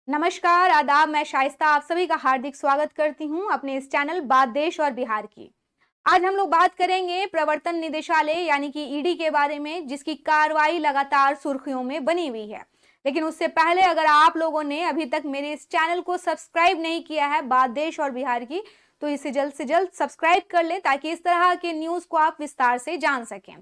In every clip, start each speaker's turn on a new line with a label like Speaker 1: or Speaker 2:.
Speaker 1: नमस्कार, आदाब। मैं शाइस्ता आप सभी का हार्दिक स्वागत करती हूँ अपने इस चैनल बात देश और बिहार की। आज हम लोग बात करेंगे प्रवर्तन निदेशालय यानी कि ईडी के बारे में, जिसकी कार्रवाई लगातार सुर्खियों में बनी हुई है। लेकिन उससे पहले अगर आप लोगों ने अभी तक मेरे इस चैनल को सब्सक्राइब नहीं किया है बात देश और बिहार की, तो इसे जल्द से जल्द सब्सक्राइब कर लें ताकि इस तरह के न्यूज को आप विस्तार से जान सकें।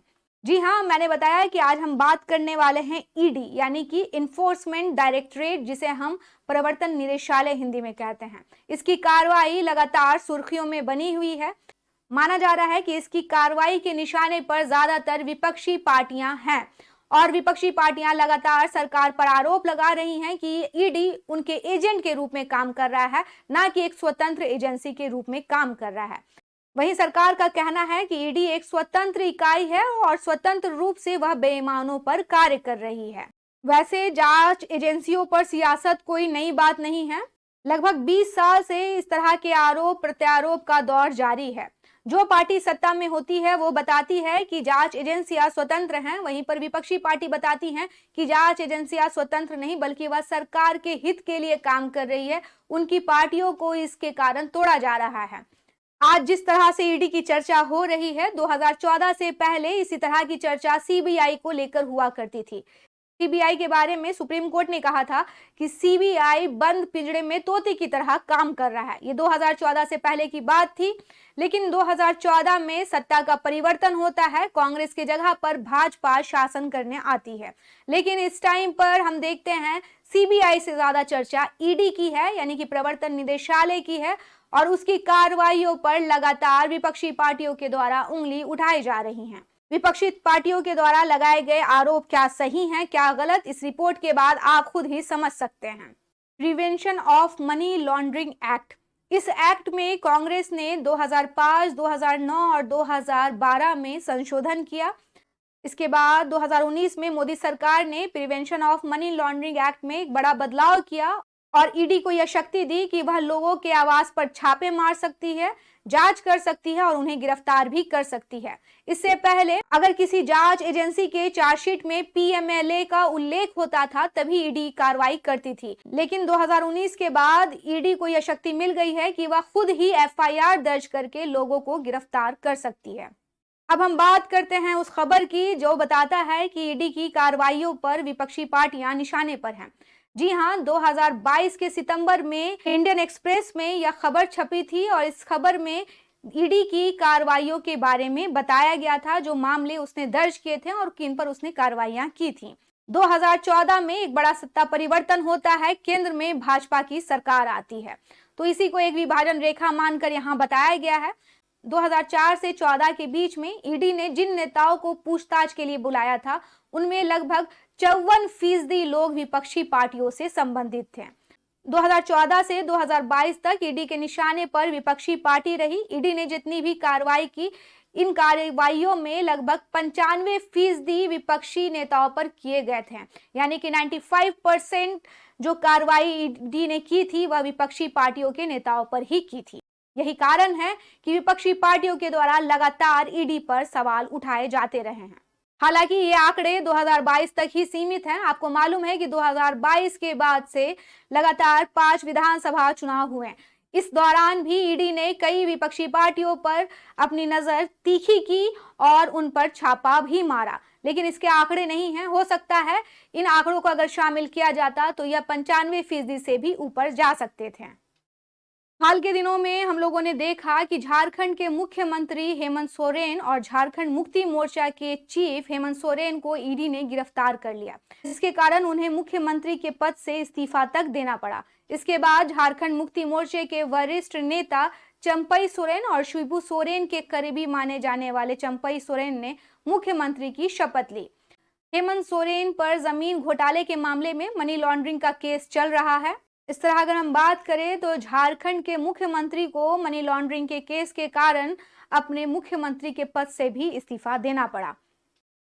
Speaker 1: जी हाँ, मैंने बताया कि आज हम बात करने वाले हैं ईडी यानी कि इन्फोर्समेंट डायरेक्टरेट, जिसे हम प्रवर्तन निदेशालय हिंदी में कहते हैं। इसकी कार्रवाई लगातार सुर्खियों में बनी हुई है। माना जा रहा है कि इसकी कार्रवाई के निशाने पर ज्यादातर विपक्षी पार्टियां हैं और विपक्षी पार्टियां लगातार सरकार पर आरोप लगा रही हैं कि ईडी उनके एजेंट के रूप में काम कर रहा है, ना कि एक स्वतंत्र एजेंसी के रूप में काम कर रहा है। वहीं सरकार का कहना है कि ईडी एक स्वतंत्र इकाई है और स्वतंत्र रूप से वह बेईमानों पर कार्य कर रही है। वैसे जांच एजेंसियों पर सियासत कोई नई बात नहीं है। लगभग 20 साल से इस तरह के आरोप प्रत्यारोप का दौर जारी है। जो पार्टी सत्ता में होती है वो बताती है कि जांच एजेंसियां स्वतंत्र हैं, वहीं पर विपक्षी पार्टी बताती हैं कि जांच एजेंसियां स्वतंत्र नहीं बल्कि वह सरकार के हित के लिए काम कर रही है। उनकी पार्टियों को इसके कारण तोड़ा जा रहा है। आज जिस तरह से ईडी की चर्चा हो रही है, 2014 से पहले इसी तरह की चर्चा सीबीआई को लेकर हुआ करती थी। सीबीआई के बारे में सुप्रीम कोर्ट ने कहा था कि सीबीआई बंद पिंजड़े में तोते की तरह काम कर रहा है। ये 2014 से पहले की बात थी। लेकिन 2014 में सत्ता का परिवर्तन होता है, कांग्रेस की जगह पर भाजपा शासन करने आती है। लेकिन इस टाइम पर हम देखते हैं सीबीआई से ज्यादा चर्चा ईडी की है, यानी कि प्रवर्तन निदेशालय की है और उसकी कार्रवाइयों पर लगातार विपक्षी पार्टियों के द्वारा उंगली उठाई जा रही है। विपक्षी पार्टियों के द्वारा लगाए गए आरोप क्या सही हैं, क्या गलत, इस रिपोर्ट के बाद आप खुद ही समझ सकते हैं। Prevention of money laundering act, इस एक्ट में कांग्रेस ने 2005, 2009 और 2012 में संशोधन किया। इसके बाद 2019 में मोदी सरकार ने prevention of money laundering act में एक बड़ा बदलाव किया और ईडी को यह शक्ति दी कि वह लोगों के आवास पर छापे मार सकती है, जांच कर सकती है और उन्हें गिरफ्तार भी कर सकती है। इससे पहले अगर किसी जांच एजेंसी के चार्जशीट में पीएमएलए का उल्लेख होता था तभी ईडी कार्रवाई करती थी। लेकिन 2019 के बाद ईडी को यह शक्ति मिल गई है कि वह खुद ही एफआईआर दर्ज करके लोगों को गिरफ्तार कर सकती है। अब हम बात करते हैं उस खबर की जो बताता है कि ईडी की कार्रवाइयों पर विपक्षी पार्टियां निशाने पर हैं। जी हां, 2022 के सितंबर में इंडियन एक्सप्रेस में यह खबर छपी थी और इस खबर में ईडी की कार्रवाइयों के बारे में बताया गया था, जो मामले उसने दर्ज किए थे और किन पर उसने कार्रवाइयां की थी। 2014 में एक बड़ा सत्ता परिवर्तन होता है, केंद्र में भाजपा की सरकार आती है, तो इसी को एक विभाजन रेखा मानकर यहाँ बताया गया है। 2004 से 14 के बीच में ईडी ने जिन नेताओं को पूछताछ के लिए बुलाया था उनमें लगभग 54% लोग विपक्षी पार्टियों से संबंधित थे। 2014 से 2022 तक ईडी के निशाने पर विपक्षी पार्टी रही। ईडी ने जितनी भी कार्रवाई की, इन कार्रवाइयों में लगभग 95% विपक्षी नेताओं पर किए गए थे, यानी कि 95% जो कार्रवाई ईडी ने की थी वह विपक्षी पार्टियों के नेताओं पर ही की थी। यही कारण है कि विपक्षी पार्टियों के द्वारा लगातार ईडी पर सवाल उठाए जाते रहे हैं। हालांकि ये आंकड़े 2022 तक ही सीमित हैं। आपको मालूम है कि 2022 के बाद से लगातार 5 विधानसभा चुनाव हुए। इस दौरान भी ईडी ने कई विपक्षी पार्टियों पर अपनी नजर तीखी की और उन पर छापा भी मारा। लेकिन इसके आंकड़े नहीं हैं। हो सकता है इन आंकड़ों को अगर शामिल किया जाता तो यह 95% से भी ऊपर जा सकते थे। हाल के दिनों में हम लोगों ने देखा कि झारखंड के मुख्यमंत्री हेमंत सोरेन और झारखंड मुक्ति मोर्चा के चीफ हेमंत सोरेन को ईडी ने गिरफ्तार कर लिया, जिसके कारण उन्हें मुख्यमंत्री के पद से इस्तीफा तक देना पड़ा। इसके बाद झारखंड मुक्ति मोर्चे के वरिष्ठ नेता चंपई सोरेन और शिबू सोरेन के करीबी माने जाने वाले चंपई सोरेन ने मुख्यमंत्री की शपथ ली। हेमंत सोरेन पर जमीन घोटाले के मामले में मनी लॉन्ड्रिंग का केस चल रहा है। इस तरह अगर हम बात करें तो झारखंड के मुख्यमंत्री को मनी लॉन्ड्रिंग के केस के कारण अपने मुख्यमंत्री के पद से भी इस्तीफा देना पड़ा।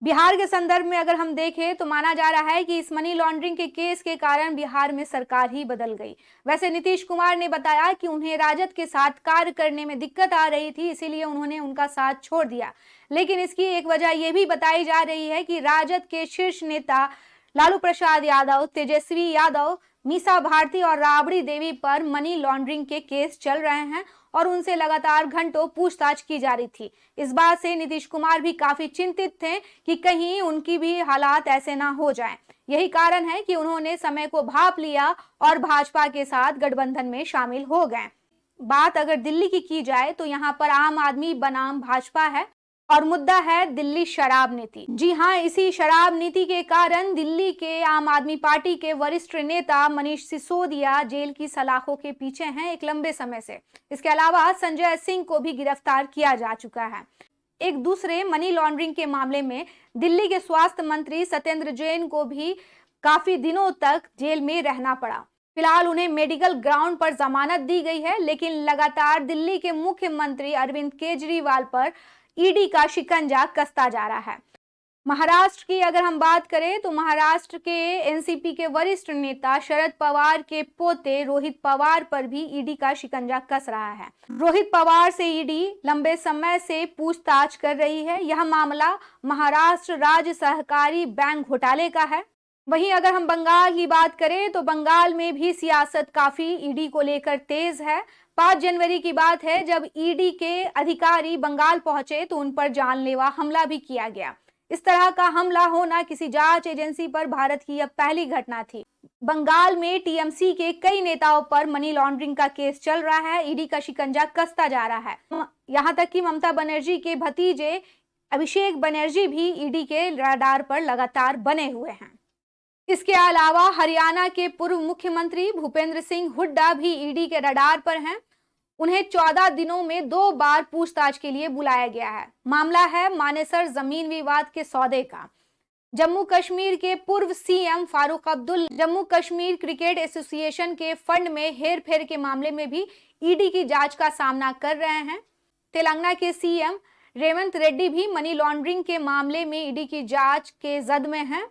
Speaker 1: बिहार के संदर्भ में अगर हम देखें तो माना जा रहा है कि इस मनी लॉन्ड्रिंग के केस के कारण बिहार में सरकार ही बदल गई। वैसे नीतीश कुमार ने बताया कि उन्हें राजद के साथ कार्य करने में दिक्कत आ रही थी, इसीलिए उन्होंने उनका साथ छोड़ दिया। लेकिन इसकी एक वजह यह भी बताई जा रही है कि राजद के शीर्ष नेता लालू प्रसाद यादव, तेजस्वी यादव, मीसा भारती और राबड़ी देवी पर मनी लॉन्ड्रिंग के केस चल रहे हैं और उनसे लगातार घंटों पूछताछ की जा रही थी। इस बात से नीतीश कुमार भी काफी चिंतित थे कि कहीं उनकी भी हालात ऐसे ना हो जाएं। यही कारण है कि उन्होंने समय को भांप लिया और भाजपा के साथ गठबंधन में शामिल हो गए। बात अगर दिल्ली की जाए तो यहाँ पर आम आदमी बनाम भाजपा है और मुद्दा है दिल्ली शराब नीति। जी हाँ, इसी शराब नीति के कारण दिल्ली के आम आदमी पार्टी के वरिष्ठ नेता मनीष सिसोदिया जेल की सलाखों के पीछे हैं एक लंबे समय से। इसके अलावा संजय सिंह को भी गिरफ्तार किया जा चुका है। एक दूसरे मनी लॉन्ड्रिंग के मामले में दिल्ली के स्वास्थ्य मंत्री सत्येंद्र जैन को भी काफी दिनों तक जेल में रहना पड़ा। फिलहाल उन्हें मेडिकल ग्राउंड पर जमानत दी गई है, लेकिन लगातार दिल्ली के मुख्यमंत्री अरविंद केजरीवाल पर ईडी का शिकंजा कसता जा रहा है। महाराष्ट्र की अगर हम बात करें तो महाराष्ट्र के एनसीपी के वरिष्ठ नेता शरद पवार के पोते रोहित पवार पर भी ईडी का शिकंजा कस रहा है। रोहित पवार से ईडी लंबे समय से पूछताछ कर रही है। यह मामला महाराष्ट्र राज्य सहकारी बैंक घोटाले का है। वहीं अगर हम बंगाल की बात करें तो बंगाल में भी सियासत काफी ईडी को लेकर तेज है। 5 जनवरी की बात है जब ईडी के अधिकारी बंगाल पहुंचे तो उन पर जानलेवा हमला भी किया गया। इस तरह का हमला होना किसी जांच एजेंसी पर भारत की यह पहली घटना थी। बंगाल में टीएमसी के कई नेताओं पर मनी लॉन्ड्रिंग का केस चल रहा है। ईडी का शिकंजा कसता जा रहा है। यहाँ तक कि ममता बनर्जी के भतीजे अभिषेक बनर्जी भी ईडी के रडार पर लगातार बने हुए हैं। इसके अलावा हरियाणा के पूर्व मुख्यमंत्री भूपेंद्र सिंह हुड्डा भी ईडी के रडार पर हैं। उन्हें 14 दिनों में 2 बार पूछताछ के लिए बुलाया गया है। मामला है मानेसर जमीन विवाद के सौदे का। जम्मू कश्मीर के पूर्व CM Farooq Abdullah Jammu Kashmir cricket association के फंड में हेरफेर के मामले में भी ईडी की जांच का सामना कर रहे हैं। तेलंगाना के सीएम रेवंत रेड्डी भी मनी लॉन्ड्रिंग के मामले में ईडी की जांच के जद में हैं।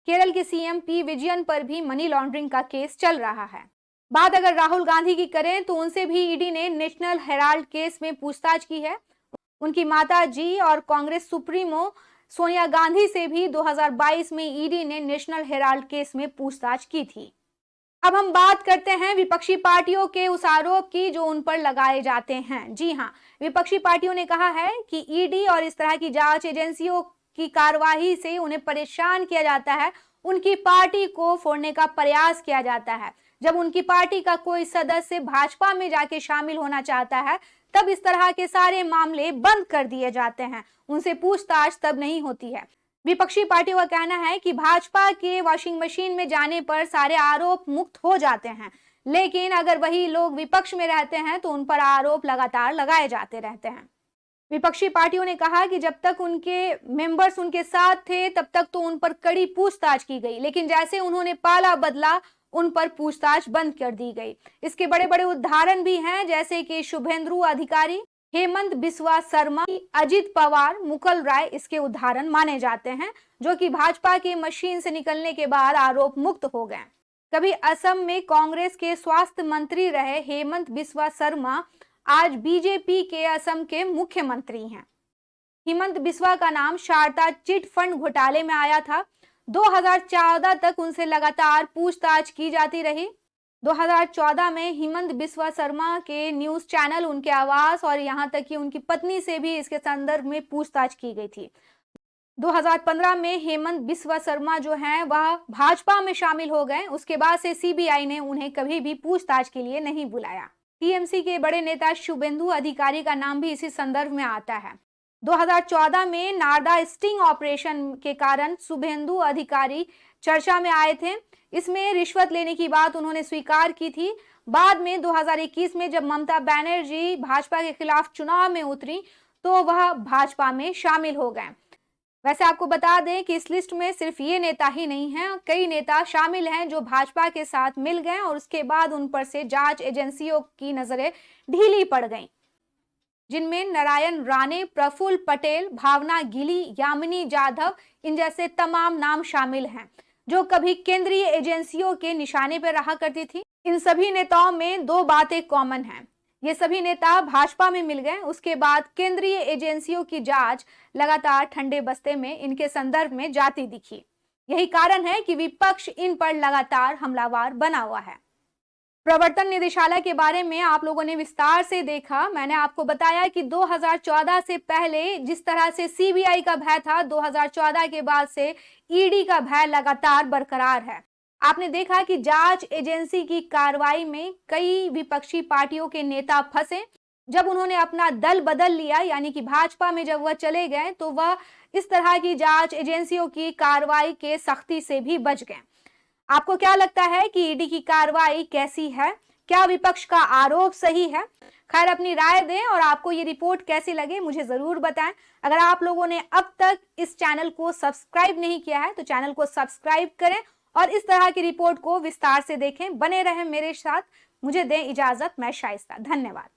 Speaker 1: केरल के सीएम पी विजयन पर भी मनी लॉन्ड्रिंग का केस चल रहा है। बात अगर राहुल गांधी की करें तो उनसे भी ईडी ने नेशनल हेराल्ड केस में पूछताछ की है। उनकी माता जी और कांग्रेस सुप्रीमो सोनिया गांधी से भी 2022 में ईडी ने नेशनल हेराल्ड केस में पूछताछ की थी। अब हम बात करते हैं विपक्षी पार्टियों के उस आरोप की जो उन पर लगाए जाते हैं। जी हाँ, विपक्षी पार्टियों ने कहा है कि ईडी और इस तरह की जांच एजेंसियों की कार्यवाही से उन्हें परेशान किया जाता है, उनकी पार्टी को फोड़ने का प्रयास किया जाता है। जब उनकी पार्टी का कोई सदस्य भाजपा में जाके शामिल होना चाहता है तब इस तरह के सारे मामले बंद कर दिए जाते हैं, उनसे पूछताछ तब नहीं होती है। विपक्षी पार्टियों का कहना है कि भाजपा के वॉशिंग मशीन में जाने पर सारे आरोप मुक्त हो जाते हैं, लेकिन अगर वही लोग विपक्ष में रहते हैं तो उन पर आरोप लगातार लगाए जाते रहते हैं। विपक्षी पार्टियों ने कहा कि जब तक उनके मेंबर्स उनके साथ थे तब तक तो उन पर कड़ी पूछताछ की गई, लेकिन जैसे उन्होंने पाला बदला उन पर पूछताछ बंद कर दी गई। इसके बड़े बड़े उदाहरण भी हैं, जैसे कि शुभेंदु अधिकारी, हेमंत बिस्वा शर्मा, अजित पवार, मुकुल राय इसके उदाहरण माने जाते हैं, जो कि भाजपा की मशीन से निकलने के बाद आरोप मुक्त हो गए। कभी असम में कांग्रेस के स्वास्थ्य मंत्री रहे हेमंत बिस्वा शर्मा आज बीजेपी के असम के मुख्यमंत्री हैं। हेमंत बिस्वा का नाम शारदा चिट फंड घोटाले में आया था। 2014 तक उनसे लगातार पूछताछ की जाती रही। 2014 में हेमंत बिस्वा शर्मा के न्यूज चैनल, उनके आवास और यहां तक कि उनकी पत्नी से भी इसके संदर्भ में पूछताछ की गई थी। 2015 में हेमंत बिस्वा शर्मा जो हैं वह भाजपा में शामिल हो गए। उसके बाद से सीबीआई ने उन्हें कभी भी पूछताछ के लिए नहीं बुलाया। टीएमसी के बड़े नेता शुभेंदु अधिकारी का नाम भी इसी संदर्भ में आता है। 2014 में नारदा स्टिंग ऑपरेशन के कारण शुभेंदु अधिकारी चर्चा में आए थे। इसमें रिश्वत लेने की बात उन्होंने स्वीकार की थी। बाद में 2021 में जब ममता बनर्जी भाजपा के खिलाफ चुनाव में उतरी तो वह भाजपा में शामिल हो गए। वैसे आपको बता दें कि इस लिस्ट में सिर्फ ये नेता ही नहीं हैं, कई नेता शामिल हैं जो भाजपा के साथ मिल गए और उसके बाद उन पर से जांच एजेंसियों की नजरें ढीली पड़ गईं, जिनमें नारायण राणे, प्रफुल्ल पटेल, भावना गिली, यामिनी जाधव, इन जैसे तमाम नाम शामिल हैं जो कभी केंद्रीय एजेंसियों के निशाने पर रहा करती थी। इन सभी नेताओं में 2 बातें कॉमन हैं। ये सभी नेता भाजपा में मिल गए। उसके बाद केंद्रीय एजेंसियों की जांच लगातार ठंडे बस्ते में इनके संदर्भ में जाती दिखी। यही कारण है कि विपक्ष इन पर लगातार हमलावर बना हुआ है। प्रवर्तन निदेशालय के बारे में आप लोगों ने विस्तार से देखा। मैंने आपको बताया कि 2014 से पहले जिस तरह से सीबीआई का भय था, 2014 के बाद से ईडी का भय लगातार बरकरार है। आपने देखा कि जांच एजेंसी की कार्रवाई में कई विपक्षी पार्टियों के नेता फंसे। जब उन्होंने अपना दल बदल लिया, यानी कि भाजपा में जब वह चले गए, तो वह इस तरह की जांच एजेंसियों की कार्रवाई के सख्ती से भी बच गए। आपको क्या लगता है कि ईडी की कार्रवाई कैसी है? क्या विपक्ष का आरोप सही है? खैर, अपनी राय दें और आपको ये रिपोर्ट कैसी लगे मुझे जरूर बताएं। अगर आप लोगों ने अब तक इस चैनल को सब्सक्राइब नहीं किया है तो चैनल को सब्सक्राइब करें और इस तरह की रिपोर्ट को विस्तार से देखें। बने रहें मेरे साथ। मुझे दें इजाजत, मैं शाइस्ता। धन्यवाद।